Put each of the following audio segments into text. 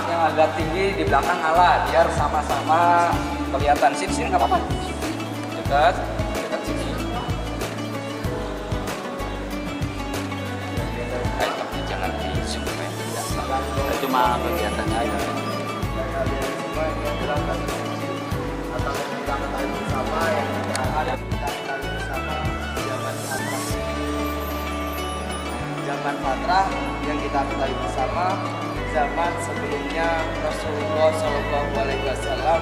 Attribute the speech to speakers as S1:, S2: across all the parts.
S1: yang agak tinggi, di belakang Allah, biar sama-sama kelihatan. Sini nggak apa-apa. Dekat sini. Kayak tapi jangan di zoom ya.
S2: Cuma kelihatan aja.
S3: Atau yang kita ketahui bersama yang ada kita ketahui bersama zaman fatrah yang kita ketahui bersama zaman sebelumnya Rasulullah Shallallahu Alaihi Wasallam.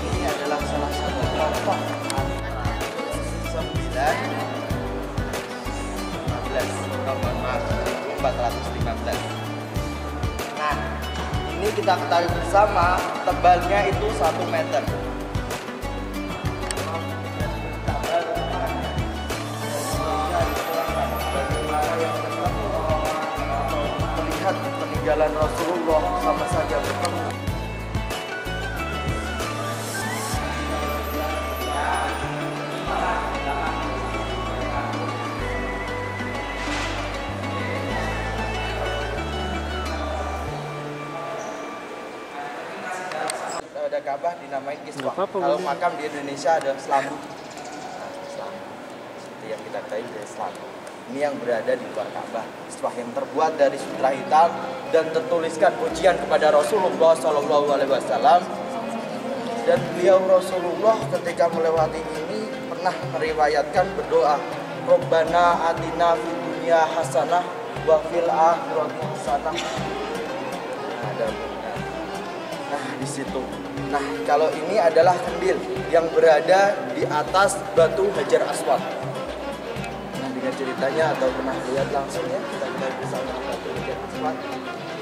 S3: Ini adalah salah satu contoh 1415. Nah, ini kita ketahui bersama tebalnya itu 1 meter. Bagaimana yang ketemu atau melihat peninggalan Rasulullah sama saja bertemu. Ada Ka'bah dinamai Kiswah. Kalau makam di Indonesia ada Selambu. Selambu. Seperti yang kita ketahui dari Selambu. Ini yang berada di luar Ka'bah. Kiswah yang terbuat dari sutra hitam dan tertuliskan pujian kepada Rasulullah Shallallahu Alaihi Wasallam. Dan beliau Rasulullah ketika melewati ini pernah meriwayatkan berdoa, Rabbana atina fid dunya hasanah wa fil akhirati hasanah. Nah, di situ. Nah, kalau ini adalah kendil yang berada di atas batu Hajar Aswad. Nah, dengan ceritanya atau pernah lihat langsung ya, kita lihat bersama batu Hajar Aswad.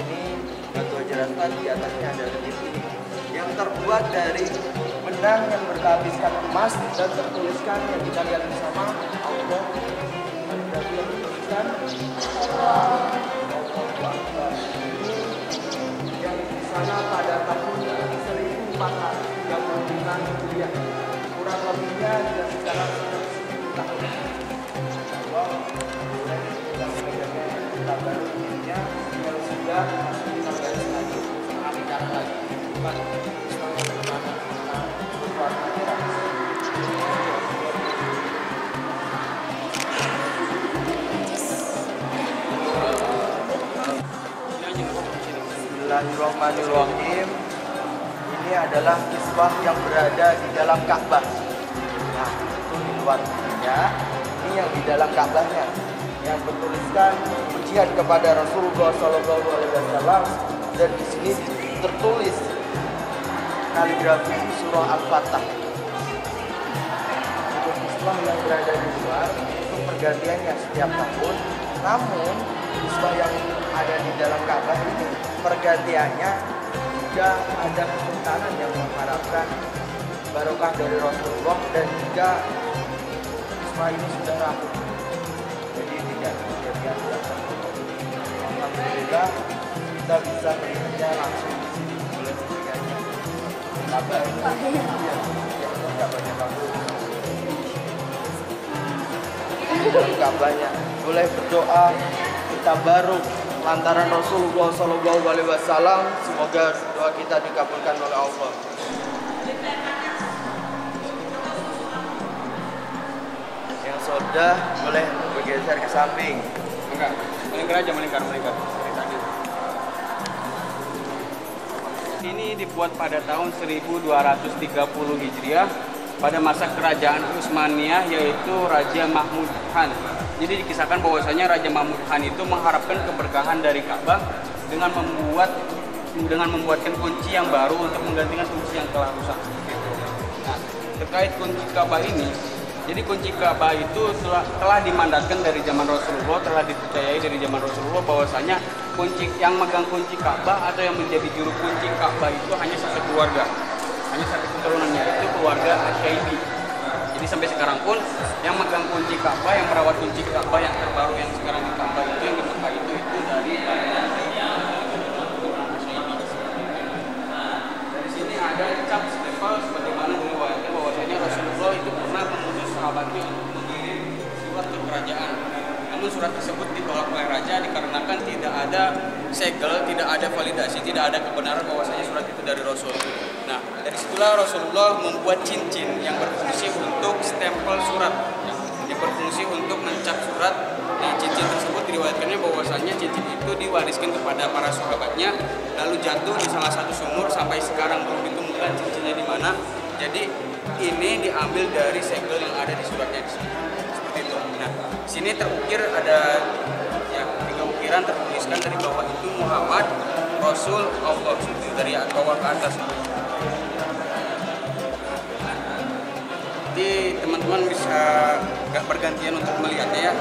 S3: Ini batu Hajar Aswad, di atasnya ada kendil ini yang terbuat dari benang yang berlapiskan emas dan tertuliskan yang kita lihat bersama Allah. Dan yang tertuliskan yang di sana pada tahun 1436 Hijriah. Kurang lebihnya dan secara tahun. Kita baru ini yang sudah kita garis lagi, kita bicara lagi. Bismillahirrahmanirrahim. Ini adalah kiswah yang berada di dalam Ka'bah. Nah, itu di luarnya. Ini yang di dalam Ka'bahnya, yang bertuliskan pujian kepada Rasulullah Shallallahu Alaihi Wasallam. Dan di sini tertulis kaligrafi surah Al-Fatah. Untuk kiswah yang berada di luar itu pergantiannya setiap tahun. Namun kiswah yang ada di dalam Ka'bah ini pergantiannya juga ada kesultanan yang mengharapkan barokah dari Rasulullah dan juga kiswah ini sudah rapuh. Jadi tidak kejadian yang tertutup. Alhamdulillah kita bisa melihatnya langsung di sini. Boleh melihatnya. Ka'bah ini tidak banyak lampu. Dalam Ka'bahnya boleh berdoa kita baru lantaran Rasulullah Shallallahu Alaihi Wasallam, semoga doa kita dikabulkan oleh Allah. Yang sudah boleh bergeser ke samping.
S1: Enggak, melingkar aja, melingkar. Ini dibuat pada tahun 1230 Hijriah pada masa kerajaan Utsmaniyah, yaitu Raja Mahmud Khan. Jadi dikisahkan bahwasanya Raja Mahmud Khan itu mengharapkan keberkahan dari Ka'bah dengan membuatkan kunci yang baru untuk menggantikan kunci yang telah rusak. Nah, terkait kunci Ka'bah ini, jadi kunci Ka'bah itu telah dimandatkan dari zaman Rasulullah, telah dipercayai dari zaman Rasulullah bahwasanya kunci yang megang kunci Ka'bah atau yang menjadi juru kunci Ka'bah itu hanya satu keluarga, hanya satu keturunannya, itu keluarga Asyaibi. Jadi sampai sekarang pun yang megang kunci Ka'bah, yang merawat kunci Ka'bah yang terbaru yang sekarang di Ka'bah itu, yang di Mekah itu dari dari sini ada cap stempel sebagaimana diriwayatkan bahwasanya Rasulullah itu pernah mengutus sahabatnya untuk mengirim surat ke kerajaan. Namun surat tersebut ditolak oleh raja dikarenakan tidak ada segel, tidak ada validasi, tidak ada kebenaran bahwasanya surat itu dari Rasul. Nah, dari situlah Rasulullah membuat cincin yang berfungsi untuk stempel surat, yang berfungsi untuk mencap surat. Nah, cincin tersebut diriwayatkannya bahwasanya cincin itu diwariskan kepada para sahabatnya, lalu jatuh di salah satu sumur sampai sekarang belum ditemukan cincinnya di mana. Jadi ini diambil dari segel yang ada di suratnya di sini. Seperti itu. Nah, di sini terukir ada ya 3 ukiran tertuliskan dari bawah itu Muhammad Rasul Allah, dari bawah ke atas. Jadi teman-teman bisa gak bergantian untuk melihatnya ya.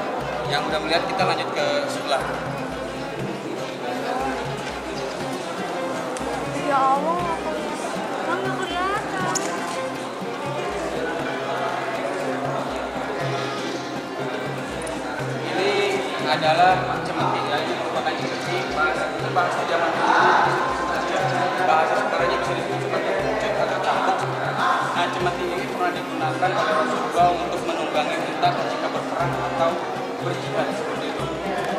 S1: Yang udah melihat kita lanjut ke sebelah.
S2: Ya Allah, nggak kelihatan.
S1: Ini adalah cemeti, ya, ini merupakan cemeti bahasa zaman dulu. Bahasa sekarangnya bisa disebut sebagai kucek atau cambuk. Nah, cemeti ini pernah digunakan oleh Rasulullah untuk menunggangi kita ketika berperang atau berjihad seperti itu.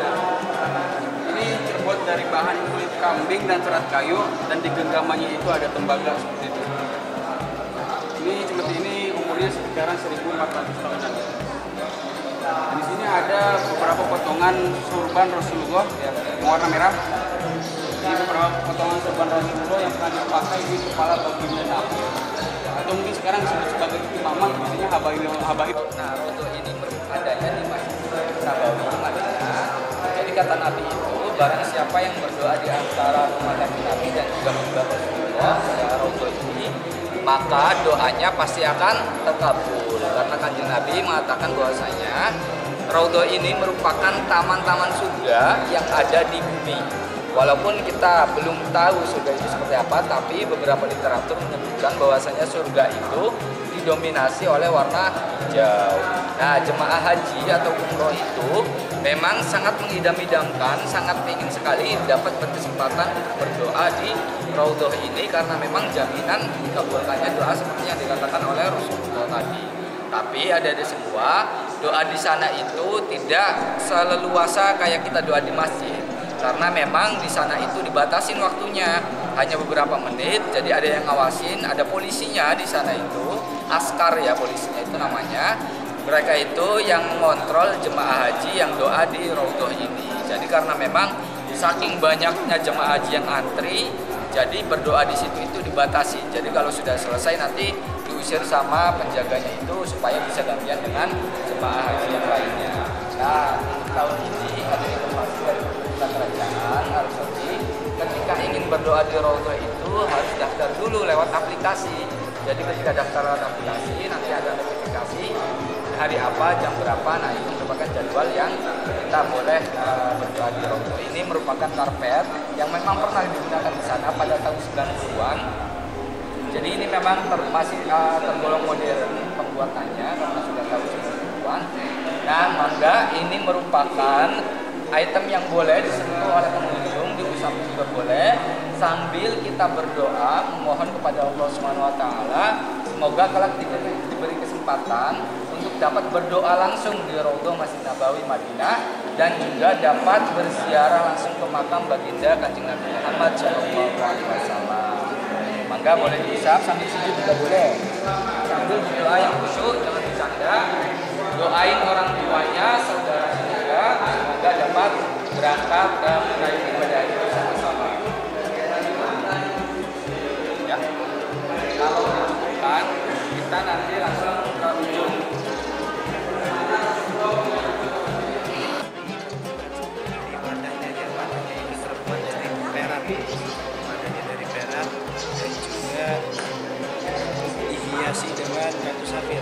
S1: Nah, ini terbuat dari bahan kulit kambing dan serat kayu, dan di genggamannya itu ada tembaga seperti itu. Ini cemeti ini umurnya sekitaran 1400 tahun yang lalu. Di sini ada beberapa potongan surban Rasulullah yang warna merah. Ini beberapa potongan surban Rasulullah yang pernah dipakai di kepala baginda Nabi, atau mungkin sekarang disebut sebagai imamah, maksudnya habaib.
S4: Nah, rodo ini adanya di Masjid Nabawi Madinah. Jadi kata Nabi itu, barang siapa yang berdoa di antara rumah Nabi dan juga membawa Rasulullah ya rodo ini, maka doanya pasti akan terkabul. Karena Kanjeng Nabi mengatakan bahwasanya rodo ini merupakan taman-taman surga yang ada di bumi. Walaupun kita belum tahu surga itu seperti apa, tapi beberapa literatur menyebutkan bahwasanya surga itu didominasi oleh warna hijau. Nah, jemaah haji atau umroh itu memang sangat mengidam-idamkan, sangat ingin sekali dapat berkesempatan untuk berdoa di Raudhah ini, karena memang jaminan dikabulkannya doa seperti yang dikatakan oleh Rasulullah tadi. Tapi ada semua doa di sana itu tidak seleluasa kayak kita doa di masjid. Karena memang di sana itu dibatasin waktunya, hanya beberapa menit. Jadi ada yang ngawasin, ada polisinya di sana itu, askar ya polisinya itu namanya. Mereka itu yang mengontrol jemaah haji yang doa di Raudhah ini. Jadi karena memang saking banyaknya jemaah haji yang antri, jadi berdoa di situ itu dibatasi. Jadi kalau sudah selesai nanti diusir sama penjaganya itu supaya bisa gantian dengan jemaah haji yang lainnya. Nah, tahun ini ada informasi dari kerajaan Arab Saudi, ketika ingin berdoa di Raudhah itu harus daftar dulu lewat aplikasi. Jadi ketika daftar lewat aplikasi nanti ada notifikasi hari apa, jam berapa. Nah, itu merupakan jadwal yang kita boleh berdoa di Raudhah. Ini merupakan karpet yang memang pernah digunakan di sana pada tahun 90-an. Jadi ini memang masih tergolong modern pembuatannya karena sudah tahun 90-an. Nah, mangga ini merupakan item yang boleh disentuh oleh pengunjung, diusap juga boleh, sambil kita berdoa memohon kepada Allah SWT semoga kelak diberi kesempatan untuk dapat berdoa langsung di Raudhah Masjid Nabawi Madinah, dan juga dapat berziarah langsung ke makam baginda Kanjeng Nabi Muhammad SAW. Mangga boleh diusap, sambil sujud juga boleh, sambil berdoa yang khusyuk, jangan bercanda. Doain orang tuanya, saudara juga, semoga dapat berangkat dan menaiki ibadah itu sama-sama. Ya, kalau dicukupkan, kita nanti langsung ke ujung.
S3: Wadahnya ini terbuat dari perak, wadahnya dari perak, dan juga dihiasi dengan batu safir.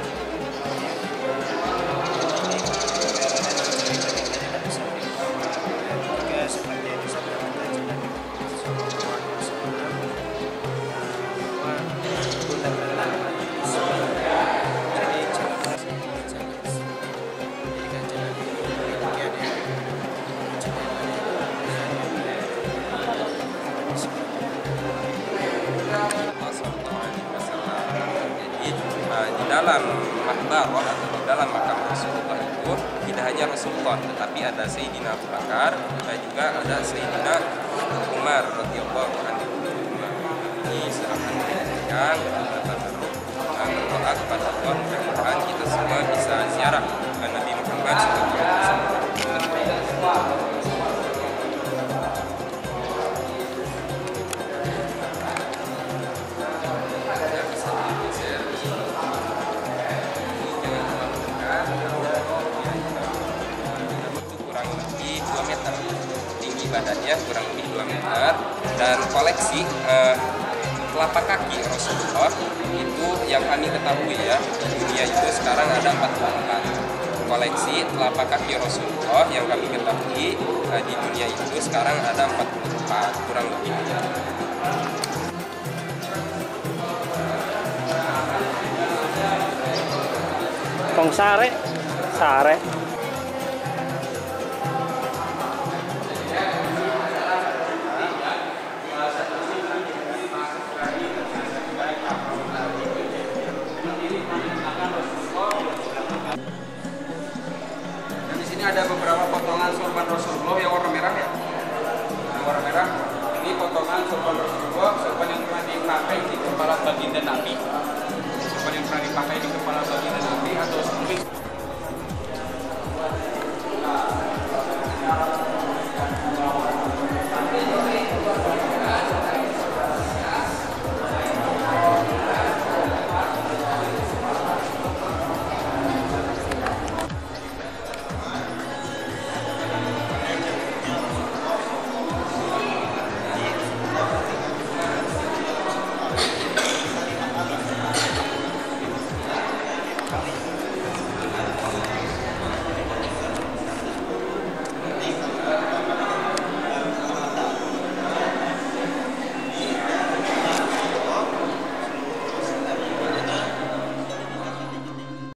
S5: Di dalam mahbarah atau di dalam makam Rasulullah itu tidak hanya Rasulullah, tetapi ada Sayyidina Abu Bakar dan juga ada Sayyidina sekarang tabarruk berdoa kepada Allah mudah-mudahan kita semua bisa ziarah Nabi Muhammad SAW. Badannya kurang lebih 2 meter dan koleksi telapak kaki Rasulullah itu yang kami ketahui ya di dunia itu sekarang ada 44 koleksi telapak kaki Rasulullah yang kami ketahui di dunia itu sekarang ada 44 kurang lebih.
S6: Kong sare, sare.